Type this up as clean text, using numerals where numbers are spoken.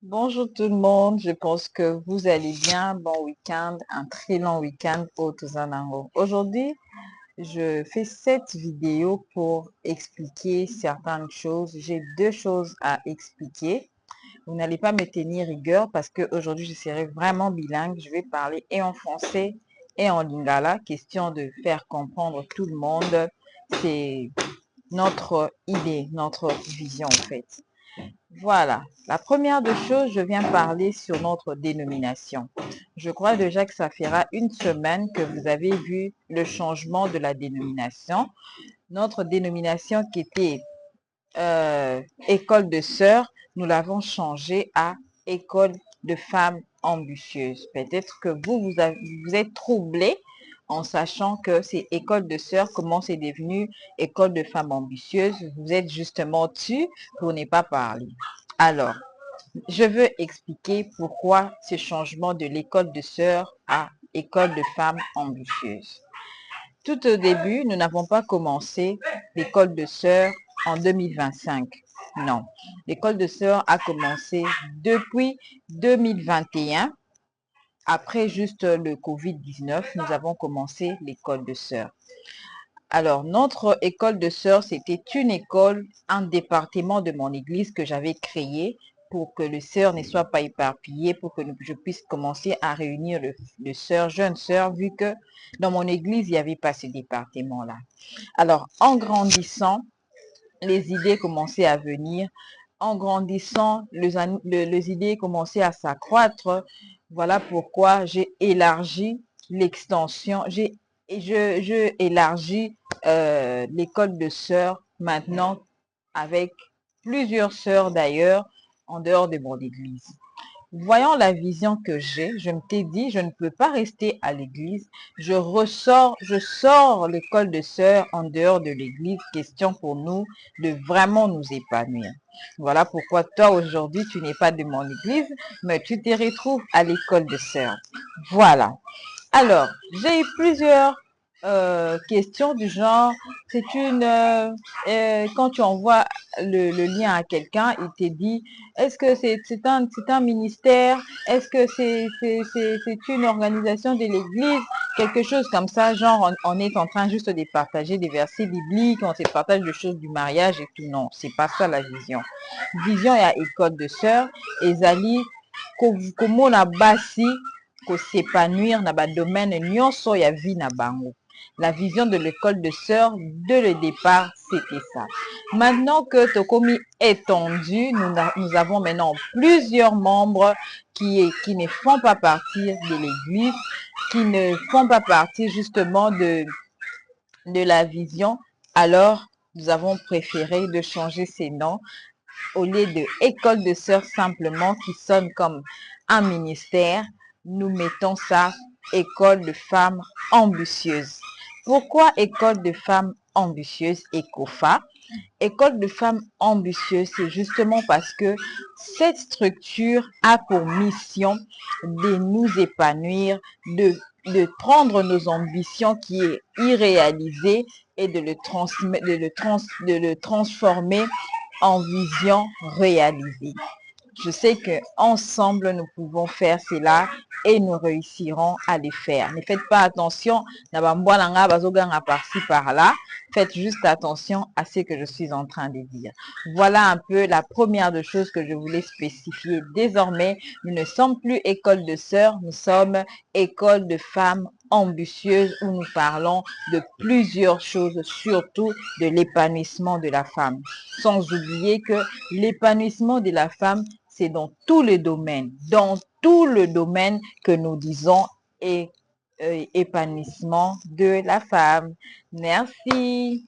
Bonjour tout le monde, je pense que vous allez bien. Bon week-end, un très long week-end au Tozanango. Aujourd'hui, je fais cette vidéo pour expliquer certaines choses. J'ai deux choses à expliquer. Vous n'allez pas me tenir rigueur parce qu'aujourd'hui, je serai vraiment bilingue. Je vais parler et en français et en lingala, question de faire comprendre tout le monde. C'est notre idée, notre vision en fait. Voilà. La première des choses, je viens parler sur notre dénomination. Je crois déjà que ça fera une semaine que vous avez vu le changement de la dénomination. Notre dénomination qui était école de sœurs, nous l'avons changée à école de femmes ambitieuses. Peut-être que vous êtes troublés en sachant que c'est école de sœurs, comment c'est devenu école de femmes ambitieuses. Vous êtes justement dessus pour ne pas parler. Alors, je veux expliquer pourquoi ce changement de l'école de sœurs à école de femmes ambitieuses. Tout au début, nous n'avons pas commencé l'école de sœurs en 2025. Non, l'école de sœurs a commencé depuis 2021. Après juste le Covid-19, nous avons commencé l'école de sœurs. Alors, notre école de sœurs, c'était une école, un département de mon église que j'avais créé pour que les sœurs ne soient pas éparpillées, pour que je puisse commencer à réunir les sœurs, jeunes sœurs, vu que dans mon église, il n'y avait pas ce département-là. Alors, en grandissant, les idées commençaient à venir. En grandissant, les idées commençaient à s'accroître. Voilà pourquoi j'ai élargi l'extension. Je élargis l'école de sœurs maintenant avec plusieurs sœurs d'ailleurs en dehors de mon église. Voyant la vision que j'ai, je me t'ai dit, je ne peux pas rester à l'église. Je sors l'école de sœurs en dehors de l'église. Question pour nous de vraiment nous épanouir. Voilà pourquoi toi aujourd'hui, tu n'es pas de mon église, mais tu te retrouves à l'école de sœurs. Voilà. Alors, j'ai eu plusieurs questions du genre, quand tu envoies le lien à quelqu'un, il te dit, est-ce que c'est un ministère, est-ce que c'est une organisation de l'église, quelque chose comme ça, genre on est en train juste de partager des versets bibliques, on se partage des choses du mariage et tout. Non, c'est pas ça la vision. Vision et à école de sœurs, ezali, comment la basi, s'épanouir dans le domaine nyonso ya vie na bango. La vision de l'école de sœurs, dès le départ, c'était ça. Maintenant que Tokomi est étendu, nous avons maintenant plusieurs membres qui ne font pas partie de l'église, qui ne font pas partie justement de la vision. Alors, nous avons préféré de changer ces noms au lieu de école de sœurs simplement qui sonne comme un ministère. Nous mettons ça école de femmes ambitieuses. Pourquoi école de femmes ambitieuses, ECOFA? École de femmes ambitieuses, c'est justement parce que cette structure a pour mission de nous épanouir, de prendre nos ambitions qui est irréalisées et de le transformer en vision réalisée. Je sais qu'ensemble, nous pouvons faire cela et nous réussirons à les faire. Ne faites pas attention, par-ci, par-là. Faites juste attention à ce que je suis en train de dire. Voilà un peu la première des choses que je voulais spécifier. Désormais, nous ne sommes plus école de sœurs, nous sommes école de femmes ambitieuses où nous parlons de plusieurs choses, surtout de l'épanouissement de la femme. Sans oublier que l'épanouissement de la femme, c'est dans tous les domaines que nous disons épanouissement de la femme. Merci.